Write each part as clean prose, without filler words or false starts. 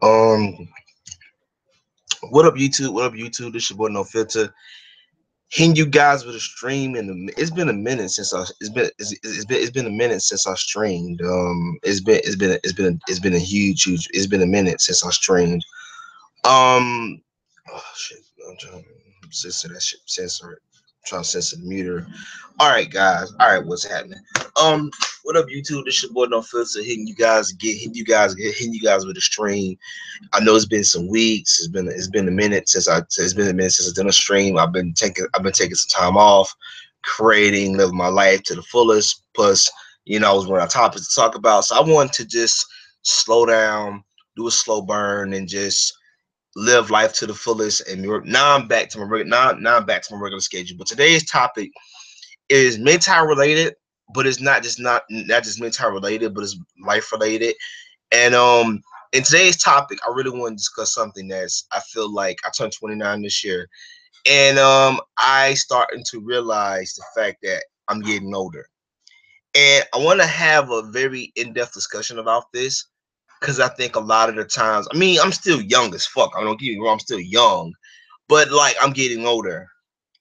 Um, what up, YouTube? What up, YouTube? This your boy No Filter. Hitting you guys with a stream, and it's been a minute since it's been a minute since I streamed. It's been a huge. It's been a minute since I streamed. Oh shit, I'm trying to censor that shit. Censor it. I'm trying to censor the meter. All right, guys. All right, what's happening? Um, what up, YouTube? This your boy No Filter. Hitting you guys with a stream. I know it's been some weeks. It's been a minute since I've done a stream. I've been taking some time off, creating, living my life to the fullest. Plus, I was running out of topics to talk about. So I wanted to just slow down, do a slow burn, and just live life to the fullest. And now I'm back to my now I'm back to my regular schedule. But today's topic is mental related, but it's not just mental related, but it's life related. And in today's topic, I really want to discuss something that's I feel like I turned 29 this year, and I starting to realize the fact that I'm getting older, and I want to have a very in-depth discussion about this because I think a lot of the times, I mean, I'm still young as fuck. I don't get me wrong, I'm still young, but like I'm getting older.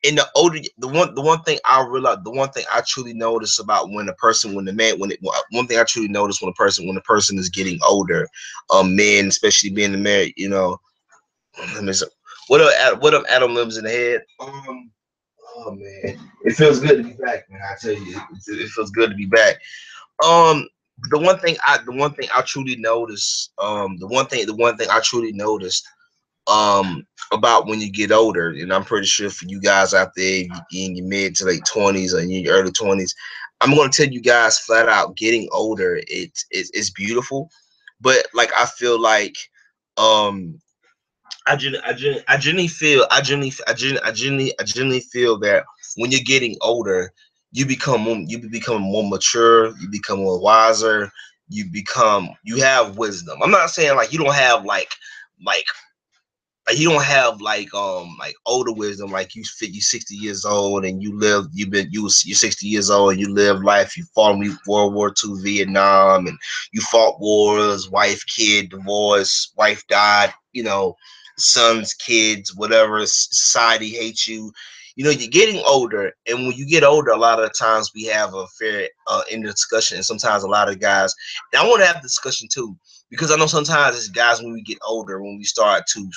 And the one thing I realize, the one thing I truly notice about when a person, when the man, when it, one thing I truly notice when a person is getting older, men, especially being the man, let me see. What up, Adam lives in the head. Oh man, it feels good to be back, man. I tell you, it feels good to be back. Um, the one thing I truly noticed, the one thing I truly noticed about when you get older, and I'm pretty sure for you guys out there in your mid to late 20s or in your early 20s, I'm going to tell you guys flat out, getting older, it's beautiful, but like I feel like um I genuinely feel that when you're getting older, you become more mature, you become more wiser, you have wisdom. I'm not saying like you don't have like you don't have like older wisdom, like you 60 years old and you're 60 years old and you live life, you fought in World War II, Vietnam, and you fought wars, wife, kid, divorce, wife died, sons, kids, whatever, society hates you. You're getting older, and when you get older, a lot of the times we have a fair in the discussion, and sometimes a lot of guys, and I want to have the discussion too, because I know sometimes as guys, when we get older, when we start to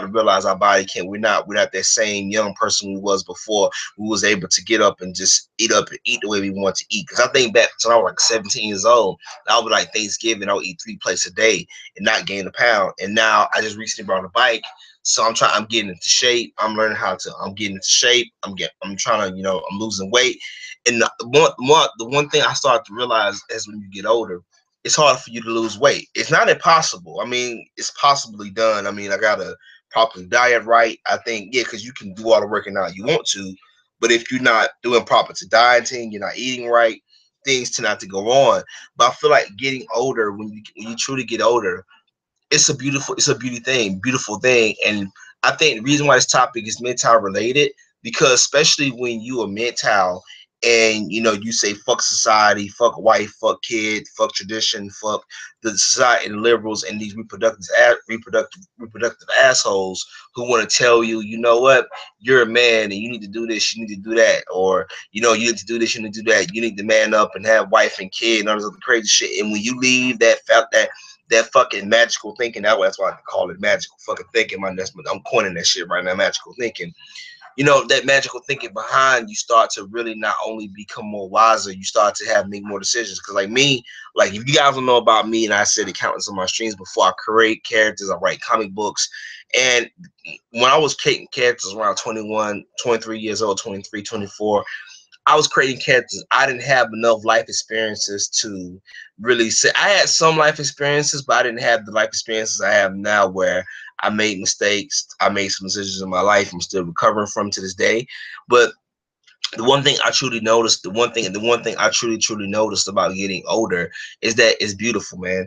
realize our body can't, we're not that same young person we was before. We was able to get up and just eat the way we want to eat. Because I think back when I was like 17 years old, I would like Thanksgiving, I'll eat 3 plates a day and not gain a pound. And now I just recently brought a bike, so I'm getting into shape. I'm getting into shape. I'm trying to, I'm losing weight. And the one thing I started to realize as when you get older, it's hard for you to lose weight. It's not impossible. I mean, it's possibly done. I mean, I gotta properly diet right. I think, yeah, because you can do all the working out you want to, but if you're not doing proper to dieting, you're not eating right, things tend not to go on. But I feel like getting older, when you truly get older, it's a beautiful thing. And I think the reason why this topic is mental related, because especially when you are mental and you say fuck society, fuck wife, fuck kid, fuck tradition, fuck the society and liberals and these reproductive assholes who want to tell you, you know what, you're a man and you need to do this, you need to do that, or you need to do this, you need to do that, you need to man up and have wife and kid and all this other crazy shit. And when you leave that fucking magical thinking, that's why I call it magical fucking thinking. I'm coining that shit right now, magical thinking. That magical thinking behind, you start to really not only become more wiser, you start to make more decisions. Because like me, like if you guys don't know about me, and I said it countless on my streams before, I create characters, I write comic books. And when I was creating characters around 21, 23 years old, 23, 24, I was creating characters. I didn't have enough life experiences to really say. I had some life experiences, but I didn't have the life experiences I have now, where I made mistakes. I made some decisions in my life I'm still recovering from to this day. But the one thing I truly noticed, the one thing I truly noticed about getting older is that it's beautiful, man.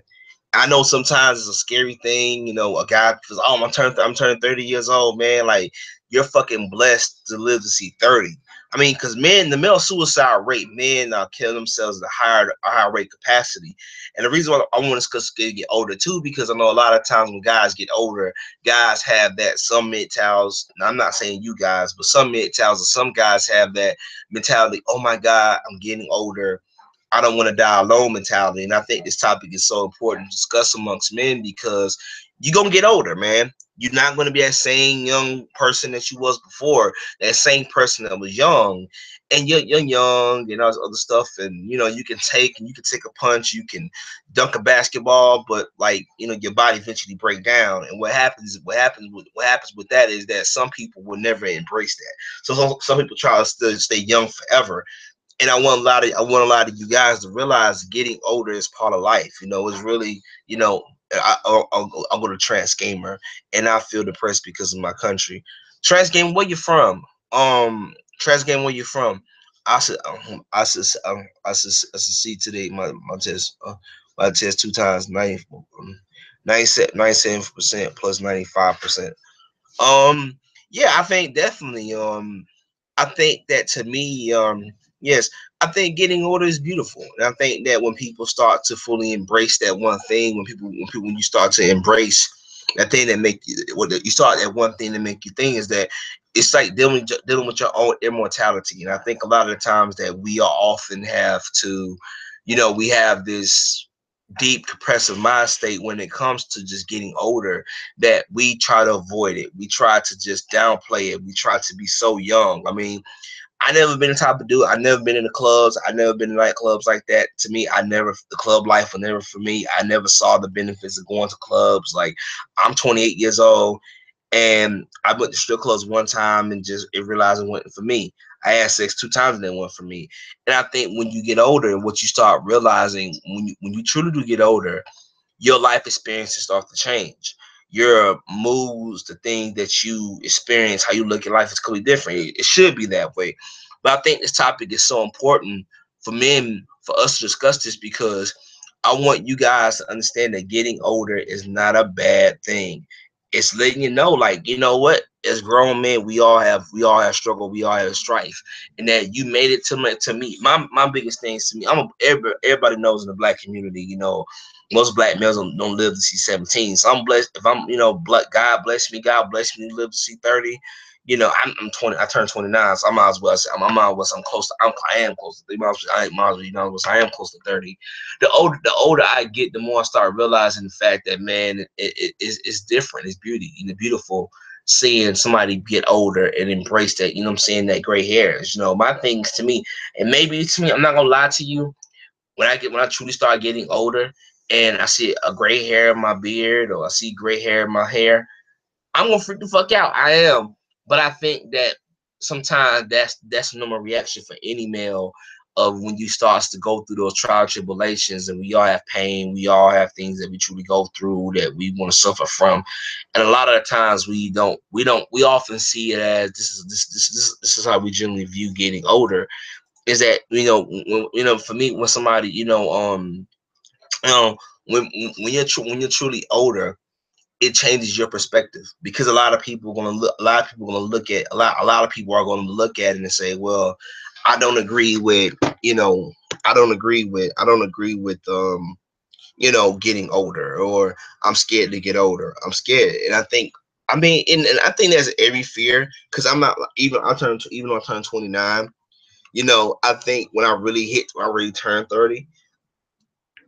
I know sometimes it's a scary thing, a guy says, "Oh, I'm turning 30 years old, man." Like, you're fucking blessed to live to see 30. I mean, because men, the male suicide rate, men kill themselves at a higher rate capacity. And the reason why I want us to get older too, because I know a lot of times when guys get older, guys have that, some MGTOWs. Now, I'm not saying you guys, but some MGTOWs or some guys have that mentality. Oh my God, I'm getting older. I don't want to die alone mentality. And I think this topic is so important to discuss amongst men because you're going to get older, man. You're not going to be that same young person that you was before, that same person that was young. And you're young and all this other stuff. And, you know, you can take a punch, you can dunk a basketball, but like, you know, your body eventually break down. And what happens with that is that some people will never embrace that. So some people try to still stay young forever. And I want a lot of you guys to realize getting older is part of life. You know, it's really, you know, I'll go to Trans Gamer and I feel depressed because of my country. Trans Gamer, where you from? Trans Gamer, where you from? I see today my test 2 times 97% plus 95%. Um, yeah, I think definitely. I think that to me, yes, I think getting older is beautiful, and I think that when people start to fully embrace that one thing, when you start to embrace that thing that make you, you start that one thing that make you think is that it's like dealing with your own immortality, and I think a lot of the times that we are often have to, you know, we have this deep compressive mind state when it comes to just getting older that we try to avoid it. We try to just downplay it. We try to be so young. I mean, I never been the type of dude. I never been in the clubs. I never been in nightclubs like that. To me, the club life was never for me. I never saw the benefits of going to clubs. Like, I'm 28 years old and I went to strip clubs one time and just it realized it wasn't for me. I had sex 2 times and it wasn't for me. And I think when you get older and what you start realizing when you truly do get older, your life experiences start to change. Your moods, the things that you experience, how you look at life is completely different. It should be that way. But I think this topic is so important for men, for us to discuss this, because I want you guys to understand that getting older is not a bad thing. It's letting you know, like, you know what? As grown men, we all have struggle, we all have strife, and that you made it to me. My biggest things to me, everybody knows in the black community, you know, most black males don't live to see 17. So I'm blessed. If I'm, you know, God bless me. God bless me to live to see 30. You know, I'm 20. I turned 29, so I might as well say I'm close to. I am close to 30. I might as well, you know, I am close to 30. The older I get, the more I start realizing the fact that, man, it's different. It's beauty. You know, beautiful seeing somebody get older and embrace that. You know what I'm saying? That gray hairs. You know, my things to me, and maybe to me, I'm not gonna lie to you, when I truly start getting older and I see a gray hair in my beard or I see gray hair in my hair, I'm gonna freak the fuck out. I am. But I think that sometimes that's a normal reaction for any male of when you starts to go through those trial tribulations, and we all have pain, we all have things that we truly go through that we want to suffer from. And a lot of the times we often see it as this is how we generally view getting older, is that, you know, for me, when somebody, you know when you're truly older, it changes your perspective, because a lot of people are going to look at it and say, well, I don't agree with, you know, I don't agree with you know, getting older, or I'm scared to get older. I'm scared. And I think, I mean, and I think that's every fear, because I'm not even though I turned 29, you know, I think when I really turn 30,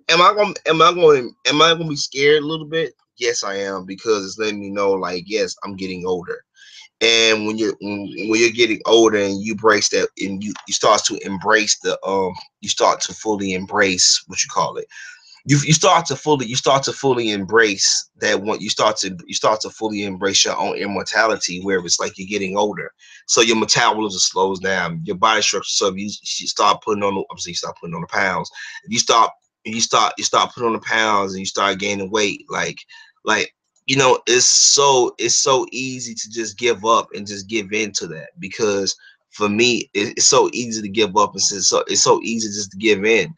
am I gonna be scared a little bit? Yes, I am, because it's letting me know, like, yes, I'm getting older. And when you're getting older and you embrace that, and you start to fully embrace, what you call it, you start to fully embrace that one. You start to fully embrace your own immortality, where it's like you're getting older, so your metabolism slows down, your body structure. So if you start putting on obviously you start putting on the pounds. If you start putting on the pounds and you start gaining weight, like you know, it's so easy to just give up and just give in to that, because for me it's so easy to give up, and it's so easy just to give in.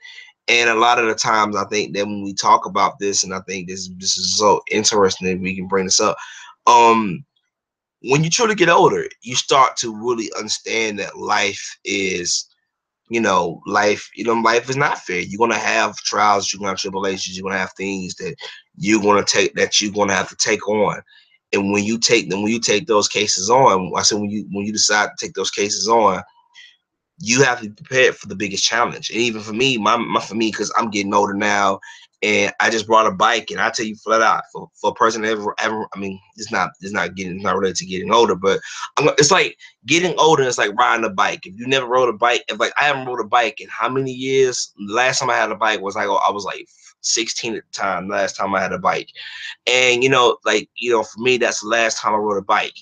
And a lot of the times, I think that when we talk about this, and I think this is so interesting that we can bring this up. Um, when you truly get older, you start to really understand that life is, life is not fair. You're gonna have trials, you're gonna have tribulations, you're gonna have things that you're gonna have to take on. And when you take those cases on, I said when you decide to take those cases on, you have to be prepared for the biggest challenge. And even for me, for me, because I'm getting older now, and I just brought a bike, and I tell you flat out, for a person that ever, I mean, it's not related to getting older, but it's like getting older. It's like riding a bike. If you never rode a bike, if like I haven't rode a bike in how many years? The last time I had a bike was like I was like 16 at the time. Last time I had a bike, and for me, that's the last time I rode a bike.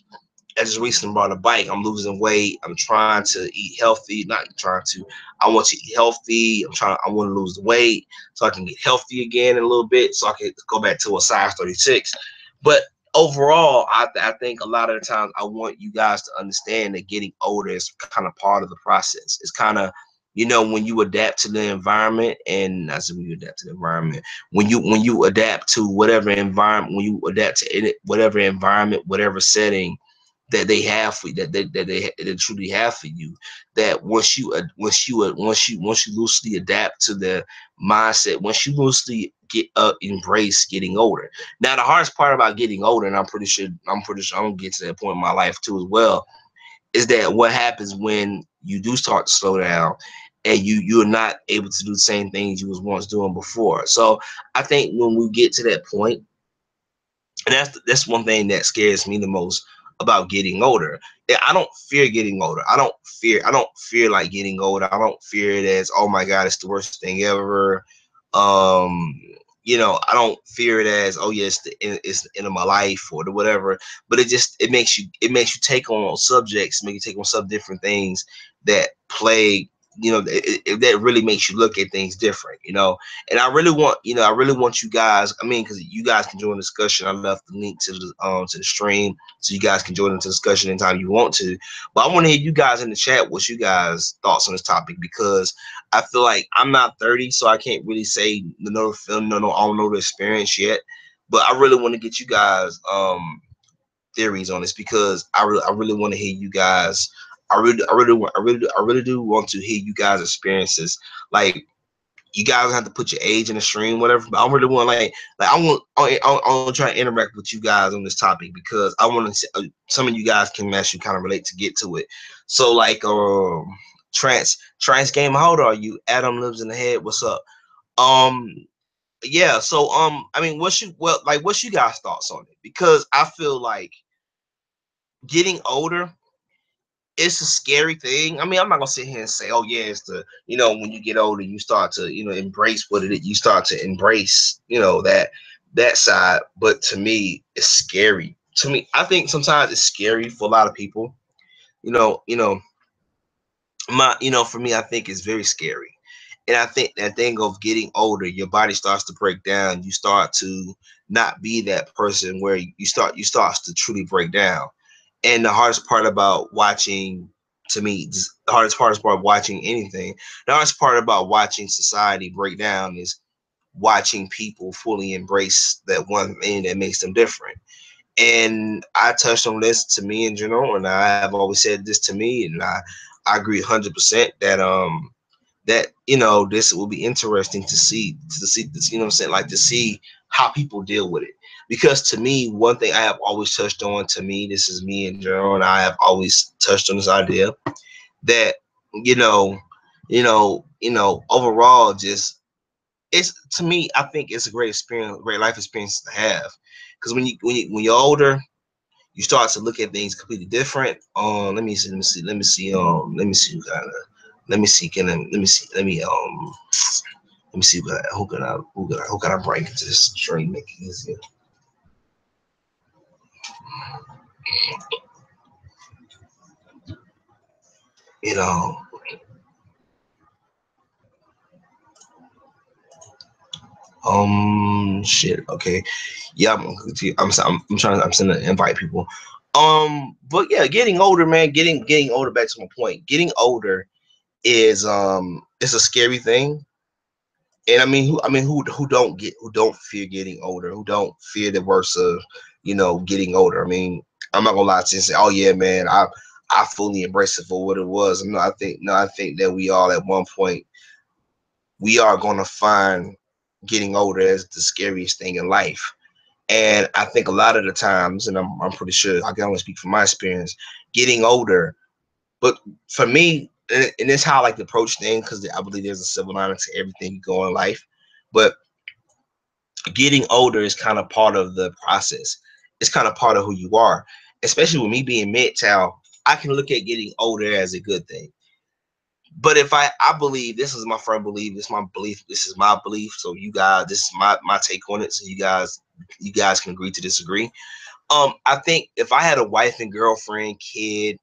I just recently bought a bike. I'm losing weight. I'm trying to eat healthy. Not trying to. I want to eat healthy. I want to lose the weight so I can get healthy again in a little bit, so I can go back to a size 36. But overall, I think a lot of the times I want you guys to understand that getting older is kind of part of the process. It's kind of, when you adapt to the environment, and I said when you adapt to the environment, when you adapt to whatever environment, when you adapt to whatever environment, whatever setting that they have for you, that they truly have for you, that once you loosely adapt to the mindset, once you loosely embrace getting older. Now the hardest part about getting older, and I'm pretty sure I'm gonna get to that point in my life too as well, is that what happens when you do start to slow down, and you're not able to do the same things you was once doing before. So I think when we get to that point, and that's one thing that scares me the most about getting older. Yeah, I don't fear getting older. I don't fear like getting older. I don't fear it as, oh my God, it's the worst thing ever. Um, I don't fear it as, oh yeah, it's the end of my life or the whatever. But it makes you take on subjects, make you take on some different things that play. That really makes you look at things different. And I really want you guys. I mean, because you guys can join the discussion. I left the link to the stream, so you guys can join into the discussion anytime you want to. But I want to hear you guys in the chat what's you guys' thoughts on this topic, because I feel like I'm not 30, so I can't really say no film, no, I don't know the experience yet. But I really want to get you guys theories on this, because I really want to hear you guys. I really do want to hear you guys' experiences. Like, you guys have to put your age in the stream, whatever. But I really want I want to try to interact with you guys on this topic, because I want to. Some of you guys can actually kind of relate to get to it. So like, trans game. How old are you? Adam lives in the head. What's up? Um, yeah. So I mean, what's you guys' thoughts on it? Because I feel like getting older, it's a scary thing. I mean, I'm not gonna sit here and say, oh yeah, it's when you get older, you start to, embrace what it is. You start to embrace, that side. But to me, it's scary. To me, I think sometimes it's scary for a lot of people. You know, you know, for me, I think it's very scary. And I think that thing of getting older, your body starts to break down. You start to not be that person where you start to truly break down. And the hardest part about watching, to me, the hardest part of watching anything, the hardest part about watching society break down is watching people fully embrace that one thing that makes them different. And I touched on this to me in general, and I have always said this to me, and I agree 100% that this will be interesting to see this, what I'm saying, like to see how people deal with it. Because to me, one thing I have always touched on, to me, this is me in general, and I have always touched on this idea that you know overall, just, it's, to me, I think it's a great experience, great life experience to have. Because when you're older, you start to look at things completely different. Let me see, can I, let me see who can I bring into this stream, make it easier. You know, shit. Okay, yeah, I'm sending invite people. But yeah, getting older, man. Getting older. Back to my point. Getting older is it's a scary thing. And who don't fear getting older? Who don't fear the worst of getting older? I mean, I'm not gonna lie to you and say, oh yeah, man, I fully embrace it for what it was. No, I think that we all at one point we are gonna find getting older as the scariest thing in life. And I think a lot of the times, and I'm pretty sure I can only speak from my experience, getting older. But for me, and it's how I like to approach things because I believe there's a silver lining to everything you go in life. But getting older is kind of part of the process. It's kind of part of who you are. Especially with me being MGTOW, I can look at getting older as a good thing. But if I believe, this is my firm belief, this is my belief, this is my belief. So you guys, this is my take on it. So you guys can agree to disagree. I think if I had a wife and girlfriend, kid,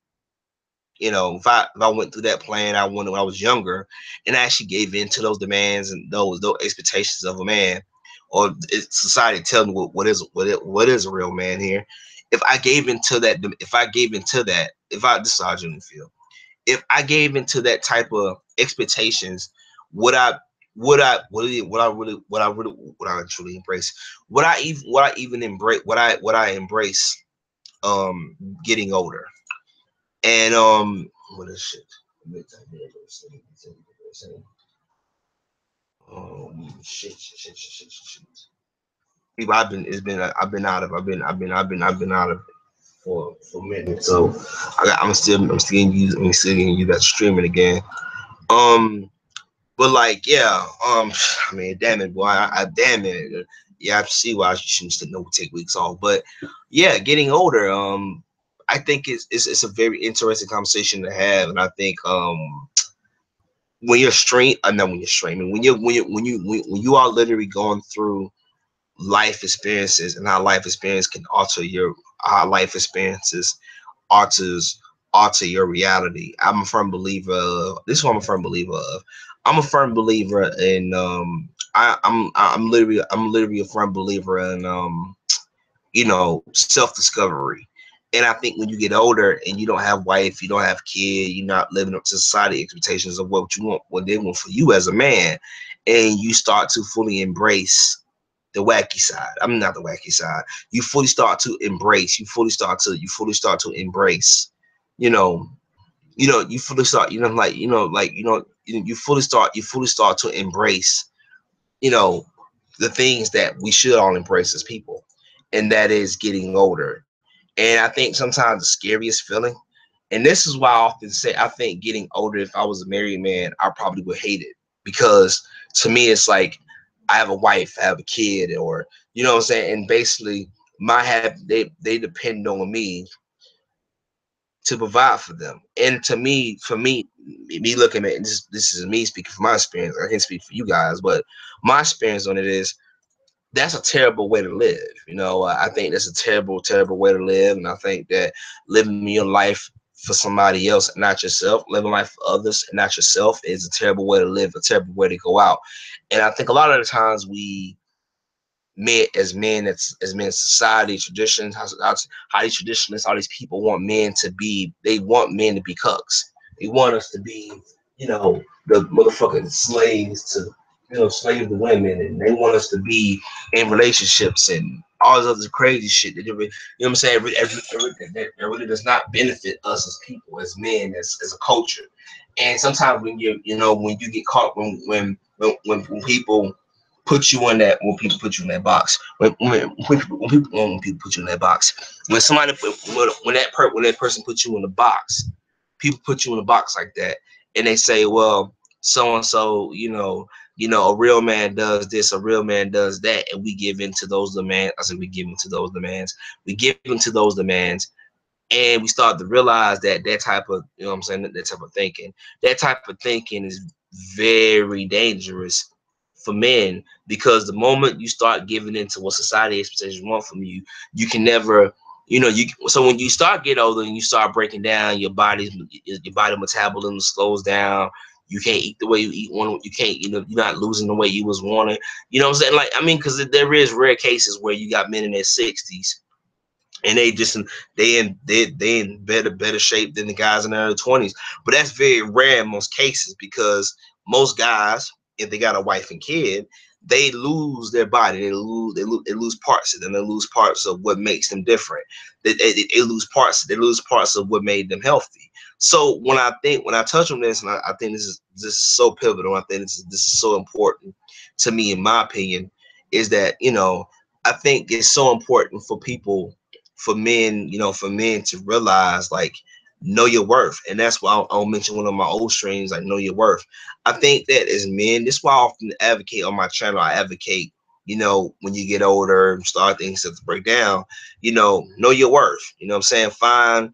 if I went through that plan I wanted when I was younger, and I actually gave in to those demands and those expectations of a man, or society tell me what is a real man here. If I gave into that, if I this is how I genuinely feel. If I gave into that type of expectations, would I would I truly embrace? Would I even embrace? Would I embrace getting older? And what is shit? Shit. People, I've been out of it for a minute. So I'm still getting you that streaming again. Um, but like, yeah, I mean, damn it, boy, damn it, yeah, I see why you shouldn't still no take weeks off. But yeah, getting older, I think it's a very interesting conversation to have, and I think when you're stream, not when you're streaming, when you are literally going through life experiences and how life experience can alter your how life experiences alters alter your reality. I'm a firm believer of this is what I'm a firm believer of. I'm a firm believer in I'm literally a firm believer in self-discovery. And I think when you get older and you don't have wife, you don't have kid, you're not living up to society expectations of what you want, what they want for you as a man, and you start to fully embrace the wacky side. I'm not the wacky side. You fully start to embrace. You fully start to embrace. You know. You fully start. You fully start to embrace. You know, the things that we should all embrace as people, and that is getting older. And I think sometimes the scariest feeling, and this is why I often say I think getting older. If I was a married man, I probably would hate it because to me it's like I have a wife, I have a kid, or you know what I'm saying, and basically they depend on me to provide for them. And to me, for me looking at this is me speaking from my experience. I can't speak for you guys, but my experience on it is that's a terrible way to live. I think that's a terrible way to live, and I think that living your life for somebody else and not yourself, living life for others and not yourself, is a terrible way to live, a terrible way to go out. And I think a lot of the times we as men, society, traditions, how these traditionalists, all these people want men to be, they want men to be cucks. They want us to be, the motherfucking slaves to, slave to women, and they want us to be in relationships and all this other crazy shit that you know what I'm saying? That really does not benefit us as people, as men, as a culture. And sometimes when you get caught when people put you in that when people put you in that box when people put you in that box when somebody when that person puts you in the box, people put you in a box like that, and they say, well, so and so, a real man does this, a real man does that, and we give into those demands. I said we give into those demands. We give into those demands, and we start to realize that that type of, what I'm saying, that type of thinking is very dangerous for men, because the moment you start giving into what society expectations want from you, you can never, so when you start getting older and you start breaking down, your body metabolism slows down. You can't eat the way you eat one. You can't, you're not losing the way you was wanting. You know what I'm saying? Like, I mean, because there is rare cases where you got men in their 60s and they in better shape than the guys in their early 20s. But that's very rare in most cases, because most guys, if they got a wife and kid, they lose their body. They lose parts of them. They lose parts of what makes them different. They lose parts. They lose parts of what made them healthy. So when I touch on this, and I think this is so pivotal. I think this is so important to me, in my opinion, is that, you know, I think it's so important for people, for men, you know, for men to realize, like, know your worth. And that's why I'll mention one of my old streams, like, know your worth. I think that as men, this is why I often advocate on my channel. I advocate, you know, when you get older, start things to break down, you know your worth. You know what I'm saying?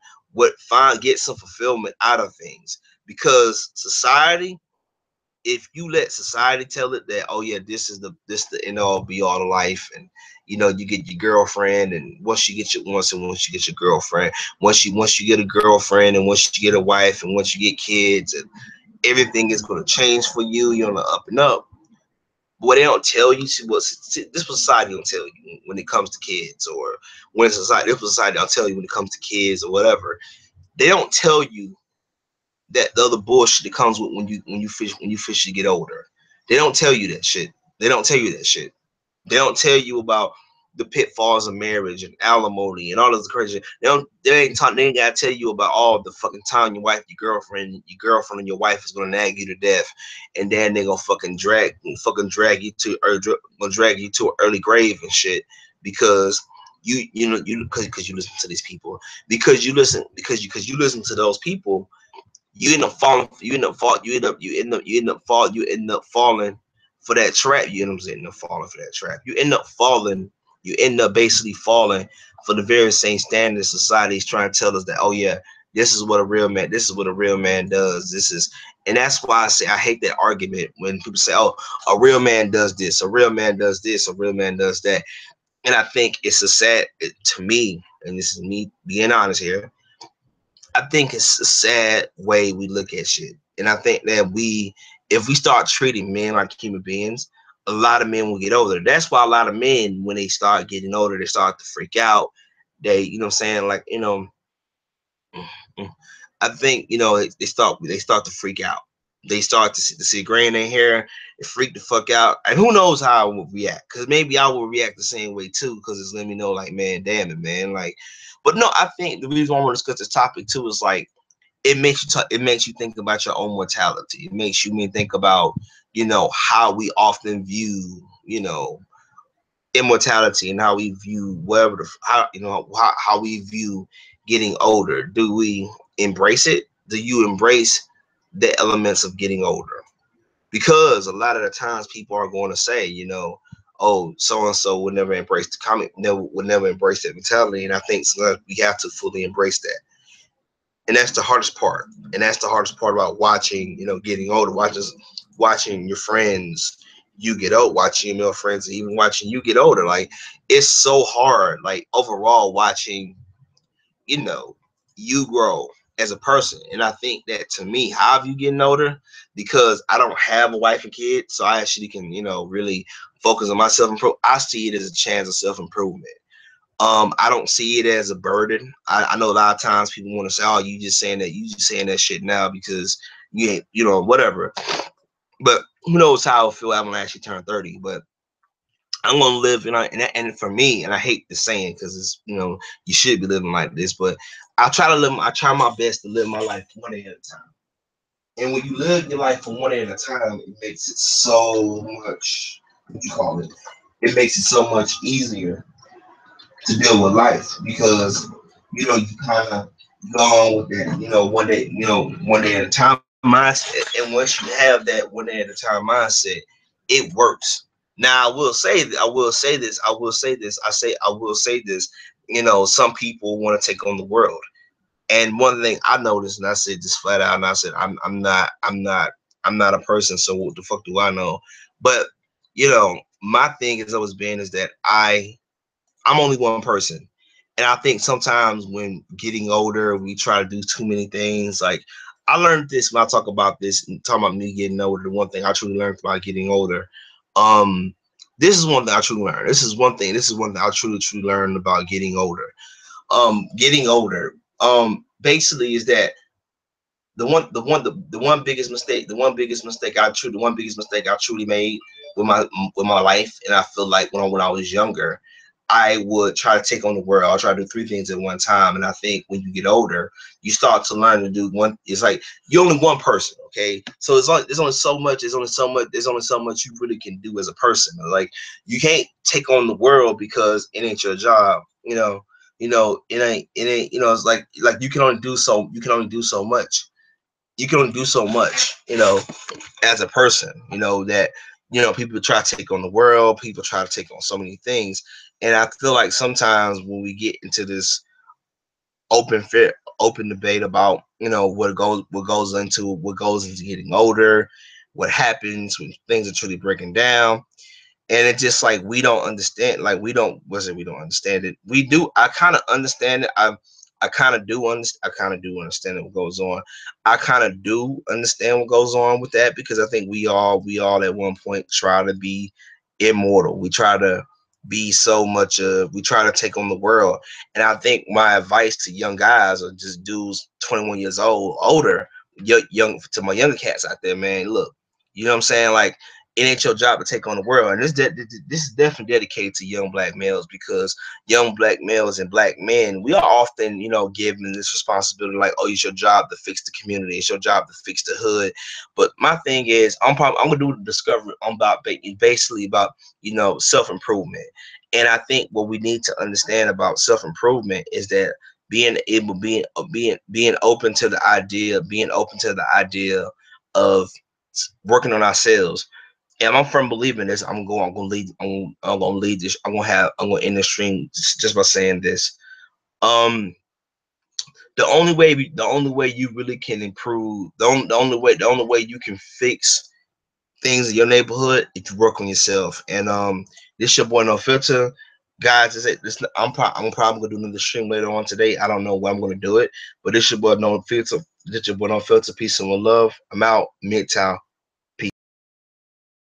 Get some fulfillment out of things. Because society, if you let society tell it that, oh yeah, this the end all be all of life, and you know, you get your girlfriend, and once you get your girlfriend, once you get a girlfriend, and once you get a wife, and once you get kids, and everything is going to change for you. You're on the up and up. But what they don't tell you, this society don't tell you when it comes to kids, or when this society don't tell you when it comes to kids or whatever. They don't tell you that the other bullshit that comes with when you officially get older. They don't tell you that shit. They don't tell you that shit. They don't tell you about the pitfalls of marriage and alimony and all this crazy. They ain't gotta tell you about all the fucking time your girlfriend and your wife is gonna nag you to death, and then they're gonna drag you to an early grave and shit, because because you listen to these people, because you listen to those people. You end up falling for that trap. You know what I'm saying? Falling for that trap. You end up basically falling for the very same standards society is trying to tell us, that, oh yeah, this is what a real man does. And that's why I say I hate that argument when people say, oh, a real man does this, a real man does this, a real man does that. And I think it's to me, and this is me being honest here, I think it's a sad way we look at shit. And I think that if we start treating men like human beings, a lot of men will get older. That's why a lot of men, when they start getting older, they start to freak out. You know what I'm saying? Like, you know, I think, you know, they start to freak out. They start to see gray in their hair, and freak the fuck out. And who knows how I will react? Because maybe I will react the same way too. Because it's letting me know, like, man, damn it, man. Like, but no, I think the reason I want to discuss this topic too is, like, it makes you think about your own mortality. It makes you think about, you know, how we often view, you know, immortality, and how we view how we view getting older. Do we embrace it? Do you embrace the elements of getting older? Because a lot of the times people are going to say, you know, oh, so and so would never embrace the comic, would never embrace that mentality. And I think we have to fully embrace that. And that's the hardest part. And that's the hardest part about watching, you know, getting older, watching your friends, you get old, watching your male friends, even watching you get older. Like, it's so hard, like, overall, watching, you know, you grow as a person. And I think that, to me, how have you getting older? Because I don't have a wife and kids, so I actually can, you know, really focus on myself. I see it as a chance of self-improvement. I don't see it as a burden. I know a lot of times people want to say, "Oh, you just saying that shit now because you ain't, you know, whatever." But who knows how I feel I'm gonna actually turn 30? But I'm gonna live, you know, and for me, and I hate the saying because it's, you know, you should be living like this, but I try my best to live my life one day at a time. And when you live your life for one day at a time, it makes it so much. What you call it? It makes it so much easier to deal with life, because, you know, you kind of go on with that, you know, one day at a time mindset. And once you have that one day at a time mindset, it works. Now, I will say this, you know, some people want to take on the world. And one thing I noticed, and I said this flat out, and I said, I'm not a person, so what the fuck do I know? But, you know, my thing has always been is that I'm only one person. And I think sometimes when getting older, we try to do too many things. Like, I learned this when I talk about this, and talking about me getting older. The one thing I truly learned about getting older, um, this is one thing I truly learned. This is one thing I truly learned about getting older. Getting older, basically, is that the one biggest mistake I truly made with my life, and I feel like when I was younger, I would try to take on the world. I'll try to do three things at one time. And I think when you get older, you start to learn to do one. It's like you're only one person, okay? So there's only so much. There's only so much you really can do as a person. Like you can't take on the world because it ain't your job. It ain't. It's like you can only do so. You can only do so much. You can only do so much. As a person, that people try to take on the world, people try to take on so many things, and I feel like sometimes when we get into this open fit open debate about what goes into getting older, what happens when things are truly breaking down, and it's just like we don't understand, like we don't understand it. We do. I kind of understand it. I kind of do understand. I kind of do understand what goes on. I kind of do understand what goes on with that, because I think we all at one point try to be immortal. We try to be so much we try to take on the world. And I think my advice to young guys, or just dudes 21 years old older, young to my younger cats out there, man, look, you know what I'm saying? Like, it ain't your job to take on the world. And this is definitely dedicated to young black males, because young black males and black men, we are often, given this responsibility, like, oh, it's your job to fix the community, it's your job to fix the hood. But my thing is, I'm gonna do the discovery on about basically about self-improvement. And I think what we need to understand about self-improvement is that being open to the idea of working on ourselves. And I'm firm believer in this. I'm gonna lead. I'm gonna lead this. I'm gonna end the stream just by saying this. Um, the only way you really can improve, the only way you can fix things in your neighborhood, if you work on yourself. And this your boy No Filter, guys. I'm probably gonna do another stream later on today. I don't know where I'm gonna do it, but this your boy No Filter. This your boy No Filter. Peace and love. I'm out. MGTOW.